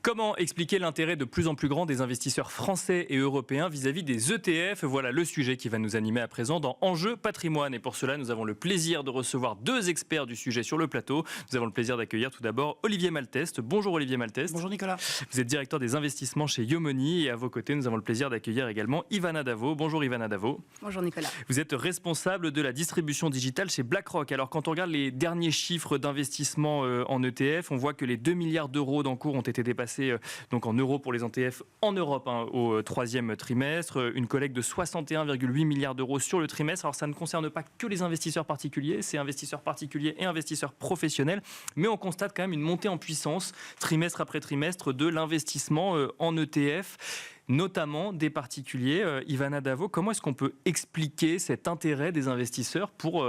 Comment expliquer l'intérêt de plus en plus grand des investisseurs français et européens vis-à-vis des ETF? Voilà le sujet qui va nous animer à présent dans Enjeu Patrimoine. Et pour cela, nous avons le plaisir de recevoir deux experts du sujet sur le plateau. Nous avons le plaisir d'accueillir tout d'abord Olivier Malteste. Bonjour Olivier Malteste. Bonjour Nicolas. Vous êtes directeur des investissements chez Yomoni et à vos côtés, nous avons le plaisir d'accueillir également Ivana Davo. Bonjour Ivana Davo. Bonjour Nicolas. Vous êtes responsable de la distribution digitale chez BlackRock. Alors quand on regarde les derniers chiffres d'investissement en ETF, on voit que les 2 milliards d'euros d'encours ont été dépassés donc en euros pour les ETF en Europe au troisième trimestre. Une collecte de 61,8 milliards d'euros sur le trimestre. Alors ça ne concerne pas que les investisseurs particuliers, c'est investisseurs particuliers et investisseurs professionnels. Mais on constate quand même une montée en puissance trimestre après trimestre de l'investissement en ETF. Notamment des particuliers. Ivana Davo, comment est-ce qu'on peut expliquer cet intérêt des investisseurs pour,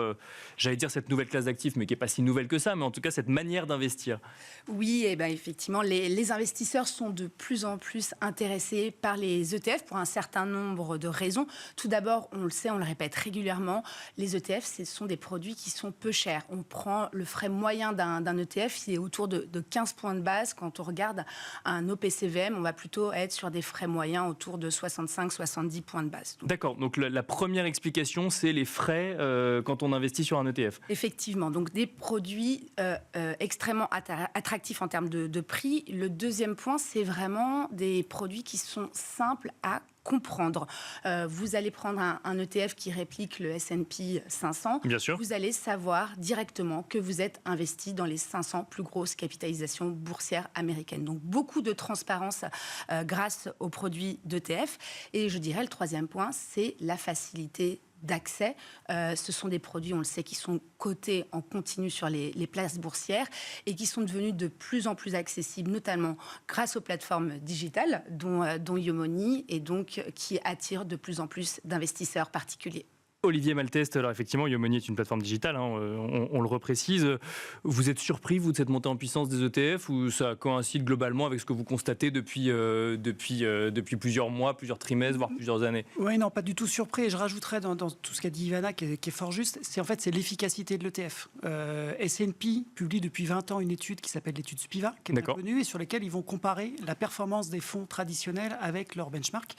j'allais dire cette nouvelle classe d'actifs, mais qui n'est pas si nouvelle que ça, mais en tout cas cette manière d'investir? Oui, effectivement, les investisseurs sont de plus en plus intéressés par les ETF pour un certain nombre de raisons. Tout d'abord, on le sait, on le répète régulièrement, les ETF, ce sont des produits qui sont peu chers. On prend le frais moyen d'un ETF, il est autour de 15 points de base. Quand on regarde un OPCVM, on va plutôt être sur des frais moyens autour de 65-70 points de base. D'accord, donc la première explication, c'est les frais quand on investit sur un ETF. Effectivement, donc des produits extrêmement attractifs en termes de prix. Le deuxième point, c'est vraiment des produits qui sont simples à comprendre. Vous allez prendre un ETF qui réplique le S&P 500. Bien sûr. Vous allez savoir directement que vous êtes investi dans les 500 plus grosses capitalisations boursières américaines. Donc beaucoup de transparence grâce aux produits d'ETF. Et je dirais le troisième point, c'est la facilité d'accès. Ce sont des produits, on le sait, qui sont cotés en continu sur les places boursières et qui sont devenus de plus en plus accessibles, notamment grâce aux plateformes digitales, dont Yomoni, et donc qui attirent de plus en plus d'investisseurs particuliers. Olivier Malteste, alors effectivement, Yomoni est une plateforme digitale, on le reprécise. Vous êtes surpris, vous, de cette montée en puissance des ETF ou ça coïncide globalement avec ce que vous constatez depuis plusieurs mois, plusieurs trimestres, voire plusieurs années? Oui, non, pas du tout surpris. Et je rajouterais dans tout ce qu'a dit Ivana, qui est fort juste, c'est l'efficacité de l'ETF. S&P publie depuis 20 ans une étude qui s'appelle l'étude Spiva, qui est bien connue, et sur laquelle ils vont comparer la performance des fonds traditionnels avec leur benchmark.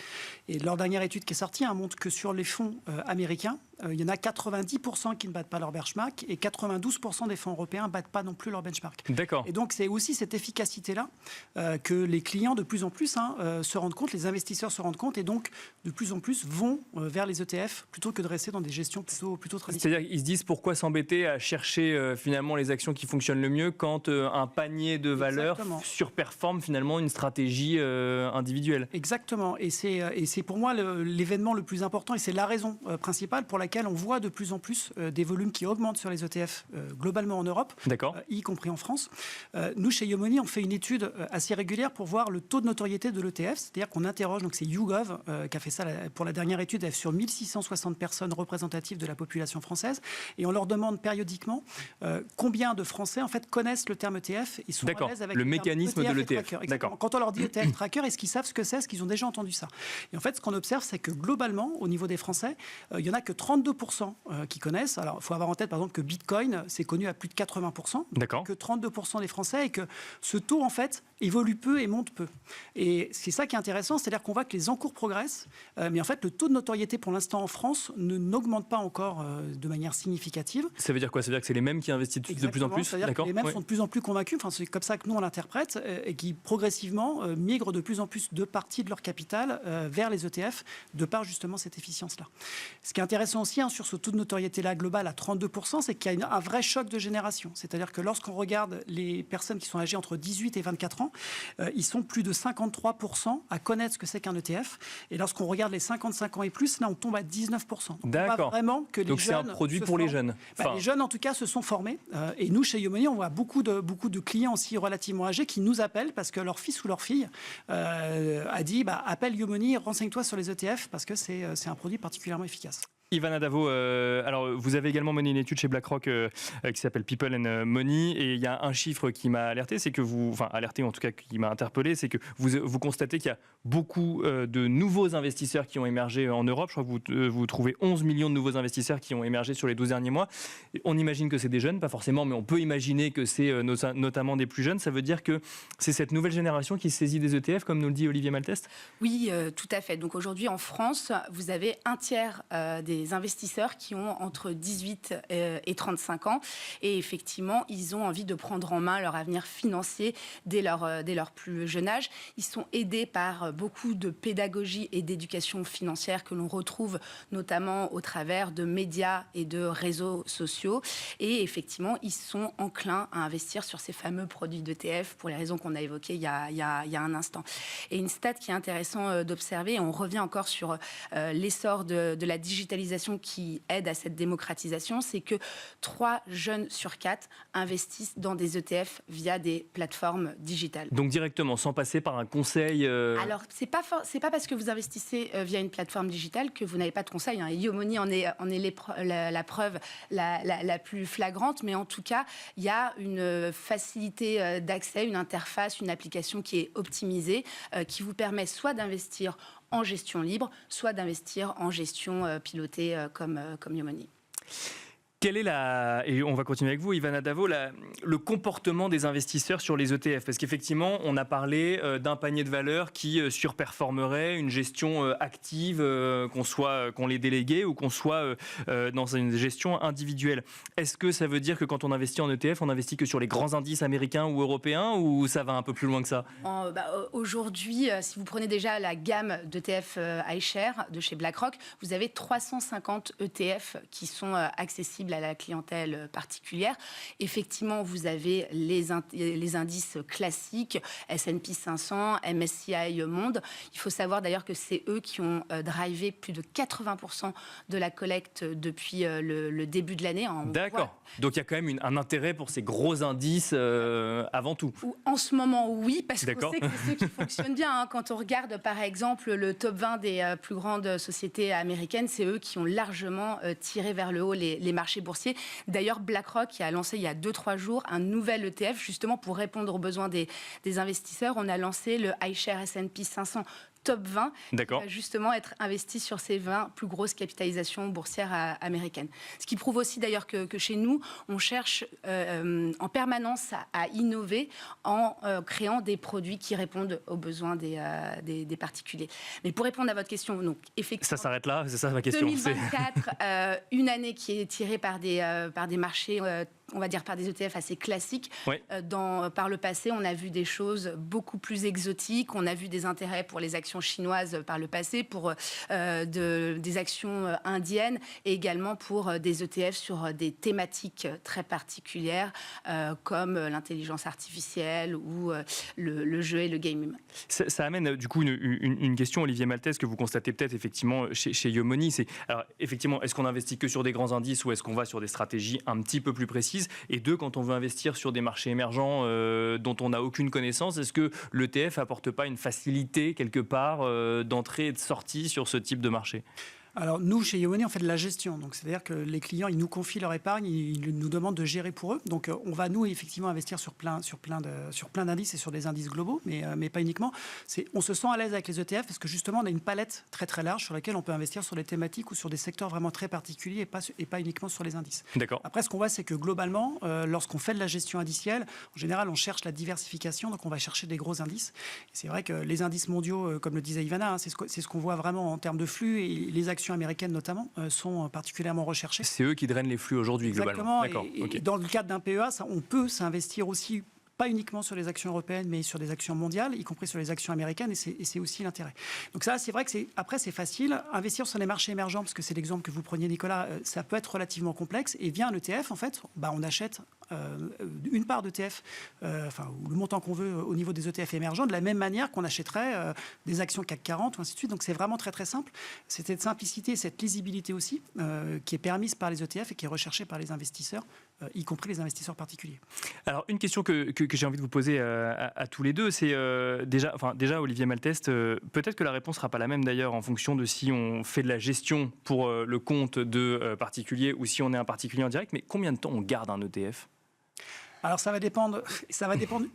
Et leur dernière étude qui est sortie montre que sur les fonds américains, il y en a 90% qui ne battent pas leur benchmark et 92% des fonds européens ne battent pas non plus leur benchmark. D'accord. Et donc, c'est aussi cette efficacité-là que les clients, de plus en plus, se rendent compte, les investisseurs se rendent compte et donc, de plus en plus, vont vers les ETF plutôt que de rester dans des gestions plutôt traditionnelles. C'est-à-dire qu'ils se disent pourquoi s'embêter à chercher finalement les actions qui fonctionnent le mieux quand un panier de valeurs surperforme finalement une stratégie individuelle. Exactement. Et c'est pour moi l'événement le plus important et c'est la raison principale pour laquelle on voit de plus en plus des volumes qui augmentent sur les ETF globalement en Europe, y compris en France. Nous, chez Yomoni, on fait une étude assez régulière pour voir le taux de notoriété de l'ETF, c'est-à-dire qu'on interroge, donc c'est YouGov qui a fait ça pour la dernière étude sur 1660 personnes représentatives de la population française, et on leur demande périodiquement combien de Français en fait connaissent le terme ETF et sont à l'aise avec le mécanisme ETF de l'ETF. Quand on leur dit ETF tracker, est-ce qu'ils savent ce que c'est, est-ce qu'ils ont déjà entendu ça? Et en fait, ce qu'on observe, c'est que globalement, au niveau des Français, il y en a que 32% qui connaissent. Alors, il faut avoir en tête, par exemple, que Bitcoin, c'est connu à plus de 80%. Que 32% des Français et que ce taux, en fait, évolue peu et monte peu. Et c'est ça qui est intéressant, c'est-à-dire qu'on voit que les encours progressent, mais en fait, le taux de notoriété pour l'instant en France n'augmente pas encore de manière significative. Ça veut dire quoi? Ça veut dire que c'est les mêmes qui investissent de plus en plus? C'est-à-dire que les mêmes sont de plus en plus convaincus, enfin, c'est comme ça que nous on l'interprète, et qui progressivement migrent de plus en plus de parties de leur capital vers les ETF, de par justement cette efficience-là. Ce qui est intéressant aussi sur ce taux de notoriété-là global à 32%, c'est qu'il y a un vrai choc de génération. C'est-à-dire que lorsqu'on regarde les personnes qui sont âgées entre 18 et 24 ans, ils sont plus de 53% à connaître ce que c'est qu'un ETF. Et lorsqu'on regarde les 55 ans et plus, là, on tombe à 19%. D'accord. Vraiment que les Donc c'est un produit pour les jeunes. Les jeunes, en tout cas, se sont formés. Et nous, chez Yomoni, on voit beaucoup de clients aussi relativement âgés qui nous appellent parce que leur fils ou leur fille a dit appelle Yomoni, renseigne-toi sur les ETF parce que c'est un produit particulièrement efficace. Ivana Davo, alors vous avez également mené une étude chez BlackRock qui s'appelle People and Money, et il y a un chiffre qui m'a alerté, c'est que alerté en tout cas qui m'a interpellé, c'est que vous constatez qu'il y a beaucoup de nouveaux investisseurs qui ont émergé en Europe. Je crois que vous trouvez 11 millions de nouveaux investisseurs qui ont émergé sur les 12 derniers mois. On imagine que c'est des jeunes, pas forcément, mais on peut imaginer que c'est notamment des plus jeunes. Ça veut dire que c'est cette nouvelle génération qui se saisit des ETF, comme nous le dit Olivier Malteste? Oui, tout à fait. Donc aujourd'hui en France, vous avez un tiers des investisseurs qui ont entre 18 et 35 ans. Et effectivement, ils ont envie de prendre en main leur avenir financier dès leur plus jeune âge. Ils sont aidés par beaucoup de pédagogie et d'éducation financière que l'on retrouve notamment au travers de médias et de réseaux sociaux. Et effectivement, ils sont enclins à investir sur ces fameux produits d'ETF pour les raisons qu'on a évoquées il y a un instant. Et une stat qui est intéressant d'observer, et on revient encore sur l'essor de la digitalisation qui aide à cette démocratisation, c'est que 3 jeunes sur 4 investissent dans des ETF via des plateformes digitales. Donc directement, sans passer par un conseil Alors, c'est pas parce que vous investissez via une plateforme digitale que vous n'avez pas de conseil. YoMoney en est la preuve la plus flagrante, mais en tout cas, il y a une facilité d'accès, une interface, une application qui est optimisée, qui vous permet soit d'investir en gestion libre, soit d'investir en gestion pilotée comme YoMoney. Quelle est et on va continuer avec vous, Ivana Davo, le comportement des investisseurs sur les ETF? Parce qu'effectivement, on a parlé d'un panier de valeurs qui surperformerait une gestion active, qu'on l'ait déléguée ou qu'on soit dans une gestion individuelle. Est-ce que ça veut dire que quand on investit en ETF, on investit que sur les grands indices américains ou européens, ou ça va un peu plus loin que ça? Aujourd'hui, si vous prenez déjà la gamme d'ETF iShares de chez BlackRock, vous avez 350 ETF qui sont accessibles à la clientèle particulière. Effectivement, vous avez les indices classiques, S&P 500, MSCI Monde. Il faut savoir d'ailleurs que c'est eux qui ont drivé plus de 80% de la collecte depuis le début de l'année. D'accord. Donc il y a quand même un intérêt pour ces gros indices avant tout. En ce moment, oui, parce qu'on sait que c'est ceux qui fonctionnent bien. Quand on regarde, par exemple, le top 20 des plus grandes sociétés américaines, c'est eux qui ont largement tiré vers le haut les marchés boursiers. D'ailleurs, BlackRock qui a lancé il y a 2-3 jours un nouvel ETF justement pour répondre aux besoins des investisseurs. On a lancé le iShares S&P 500 top 20, qui va justement être investi sur ces 20 plus grosses capitalisations boursières américaines. Ce qui prouve aussi d'ailleurs que chez nous, on cherche en permanence à innover en créant des produits qui répondent aux besoins des particuliers. Mais pour répondre à votre question, donc effectivement... Ça s'arrête là, c'est ça ma question. 2024, une année qui est tirée par des marchés... on va dire par des ETF assez classiques. Oui. Par le passé, on a vu des choses beaucoup plus exotiques. On a vu des intérêts pour les actions chinoises par le passé, pour des actions indiennes et également pour des ETF sur des thématiques très particulières comme l'intelligence artificielle ou le jeu et le gaming. Ça amène du coup une question, Olivier Malteste, que vous constatez peut-être effectivement chez YoMoney. Alors effectivement, est-ce qu'on investit que sur des grands indices ou est-ce qu'on va sur des stratégies un petit peu plus précises? Et deux, quand on veut investir sur des marchés émergents dont on n'a aucune connaissance, est-ce que l'ETF apporte pas une facilité quelque part d'entrée et de sortie sur ce type de marché? Alors nous, chez YoMoney, on fait de la gestion. Donc c'est-à-dire que les clients, ils nous confient leur épargne, ils nous demandent de gérer pour eux. Donc on va nous effectivement investir sur plein d'indices et sur des indices globaux, mais pas uniquement. On se sent à l'aise avec les ETF parce que justement on a une palette très très large sur laquelle on peut investir sur des thématiques ou sur des secteurs vraiment très particuliers et pas uniquement sur les indices. D'accord. Après, ce qu'on voit, c'est que globalement, lorsqu'on fait de la gestion indicielle, en général, on cherche la diversification, donc on va chercher des gros indices. Et c'est vrai que les indices mondiaux, comme le disait Ivana, c'est ce qu'on voit vraiment en termes de flux, et les actions américaines notamment sont particulièrement recherchées. C'est eux qui drainent les flux aujourd'hui, globalement. Exactement. Et dans le cadre d'un PEA, on peut s'investir aussi, pas uniquement sur les actions européennes, mais sur des actions mondiales, y compris sur les actions américaines, et c'est aussi l'intérêt. Donc ça, c'est vrai que c'est facile. Investir sur les marchés émergents, parce que c'est l'exemple que vous preniez, Nicolas, ça peut être relativement complexe. Et via un ETF, en fait, on achète une part d'ETF, ou le montant qu'on veut au niveau des ETF émergents, de la même manière qu'on achèterait des actions CAC 40 ou ainsi de suite. Donc c'est vraiment très très simple. C'est cette simplicité, cette lisibilité aussi qui est permise par les ETF et qui est recherchée par les investisseurs, y compris les investisseurs particuliers. Alors, une question que j'ai envie de vous poser à tous les deux, c'est déjà, Olivier Malteste, peut-être que la réponse ne sera pas la même d'ailleurs en fonction de si on fait de la gestion pour le compte de particuliers ou si on est un particulier en direct, mais combien de temps on garde un ETF ? Alors ça va dépendre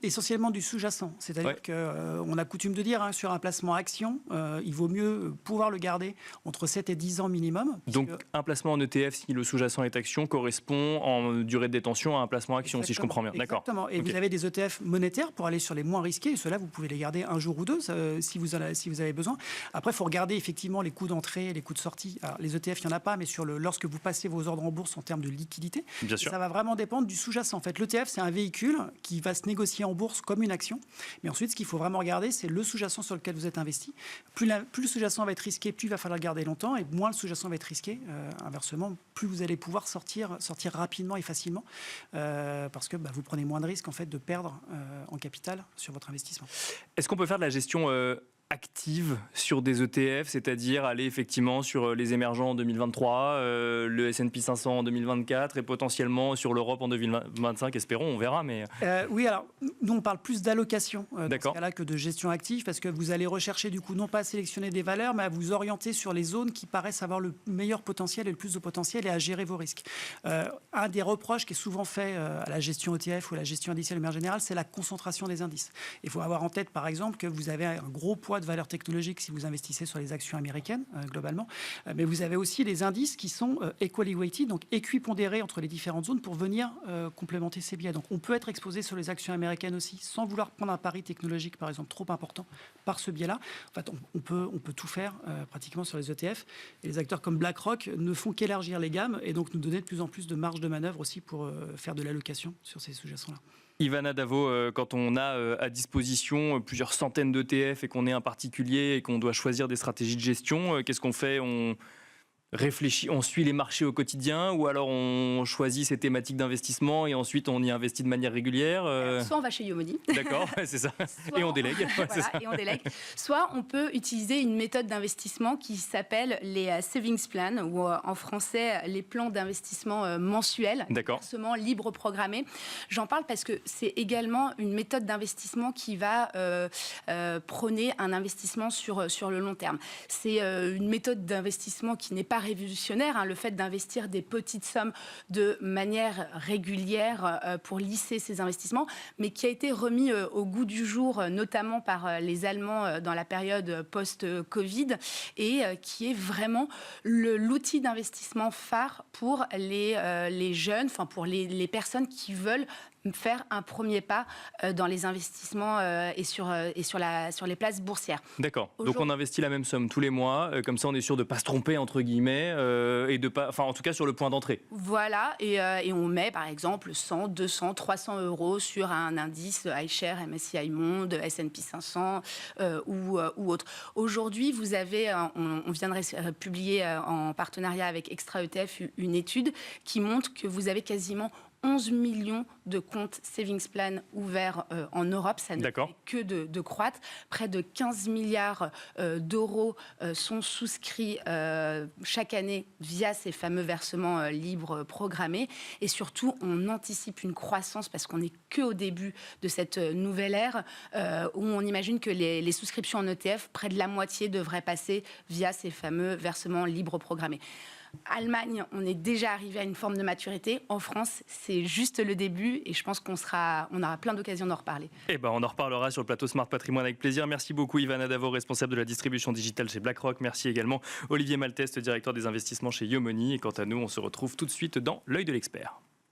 essentiellement du sous-jacent. C'est-à-dire qu'on a coutume de dire, sur un placement action, il vaut mieux pouvoir le garder entre 7 et 10 ans minimum. Donc un placement en ETF, si le sous-jacent est action, correspond en durée de détention à un placement action, si je comprends bien. D'accord. Exactement. Et vous avez des ETF monétaires pour aller sur les moins risqués. Et ceux-là, vous pouvez les garder un jour ou deux si vous avez besoin. Après, il faut regarder effectivement les coûts d'entrée, les coûts de sortie. Alors, les ETF, il n'y en a pas, mais lorsque vous passez vos ordres en bourse en termes de liquidité, ça va vraiment dépendre du sous-jacent. En fait, l'ETF, c'est un véhicule qui va se négocier en bourse comme une action. Mais ensuite, ce qu'il faut vraiment regarder, c'est le sous-jacent sur lequel vous êtes investi. Plus le sous-jacent va être risqué, plus il va falloir le garder longtemps, et moins le sous-jacent va être risqué. Inversement, plus vous allez pouvoir sortir rapidement et facilement, parce que vous prenez moins de risques en fait de perdre en capital sur votre investissement. Est-ce qu'on peut faire de la gestion active sur des ETF, c'est-à-dire aller effectivement sur les émergents en 2023, le S&P 500 en 2024 et potentiellement sur l'Europe en 2025, espérons, on verra. Mais... Oui, alors nous on parle plus d'allocation dans ce cas-là que de gestion active, parce que vous allez rechercher du coup non pas à sélectionner des valeurs, mais à vous orienter sur les zones qui paraissent avoir le meilleur potentiel et le plus de potentiel et à gérer vos risques. Un des reproches qui est souvent fait à la gestion ETF ou à la gestion indicielle de manière générale, c'est la concentration des indices. Il faut avoir en tête par exemple que vous avez un gros poids de valeurs technologiques si vous investissez sur les actions américaines globalement, mais vous avez aussi les indices qui sont equally weighted, donc équipondérés entre les différentes zones pour venir complémenter ces biais. Donc on peut être exposé sur les actions américaines aussi sans vouloir prendre un pari technologique par exemple trop important par ce biais-là. En fait, on peut tout faire pratiquement sur les ETF, et les acteurs comme BlackRock ne font qu'élargir les gammes et donc nous donner de plus en plus de marge de manœuvre aussi pour faire de l'allocation sur ces sous-jacents-là. Ivana Davo, quand on a à disposition plusieurs centaines d'ETF et qu'on est un particulier et qu'on doit choisir des stratégies de gestion, qu'est-ce qu'on fait ? On réfléchit, on suit les marchés au quotidien, ou alors on choisit ses thématiques d'investissement et ensuite on y investit de manière régulière. Soit on va chez Yomoni. D'accord, c'est ça. Et on délègue. Et on délègue. Soit on peut utiliser une méthode d'investissement qui s'appelle les savings plans, ou en français les plans d'investissement mensuels, versement libre programmé. J'en parle parce que c'est également une méthode d'investissement qui va prôner un investissement sur le long terme. C'est une méthode d'investissement qui n'est pas révolutionnaire, le fait d'investir des petites sommes de manière régulière pour lisser ses investissements, mais qui a été remis au goût du jour, notamment par les Allemands dans la période post-Covid, et qui est vraiment l'outil d'investissement phare pour les jeunes, enfin pour les personnes qui veulent faire un premier pas dans les investissements et sur les places boursières. D'accord. Donc on investit la même somme tous les mois, comme ça on est sûr de ne pas se tromper entre guillemets et de pas, enfin en tout cas sur le point d'entrée. Voilà, et on met par exemple 100, 200, 300 euros sur un indice iShares, MSCI Monde, S&P 500 ou autre. Aujourd'hui, vous avez, on vient de publier en partenariat avec Extra ETF une étude qui montre que vous avez quasiment 11 millions de comptes savings plan ouverts en Europe, ça ne fait que de croître. Près de 15 milliards d'euros sont souscrits chaque année via ces fameux versements libres programmés. Et surtout, on anticipe une croissance parce qu'on n'est qu'au début de cette nouvelle ère où on imagine que les souscriptions en ETF, près de la moitié devraient passer via ces fameux versements libres programmés. Allemagne, on est déjà arrivé à une forme de maturité. En France, c'est juste le début et je pense qu'on aura plein d'occasions d'en reparler. On en reparlera sur le plateau Smart Patrimoine avec plaisir. Merci beaucoup Ivana Davo, responsable de la distribution digitale chez BlackRock. Merci également Olivier Malteste, directeur des investissements chez Yomoni. Et quant à nous, on se retrouve tout de suite dans l'œil de l'expert.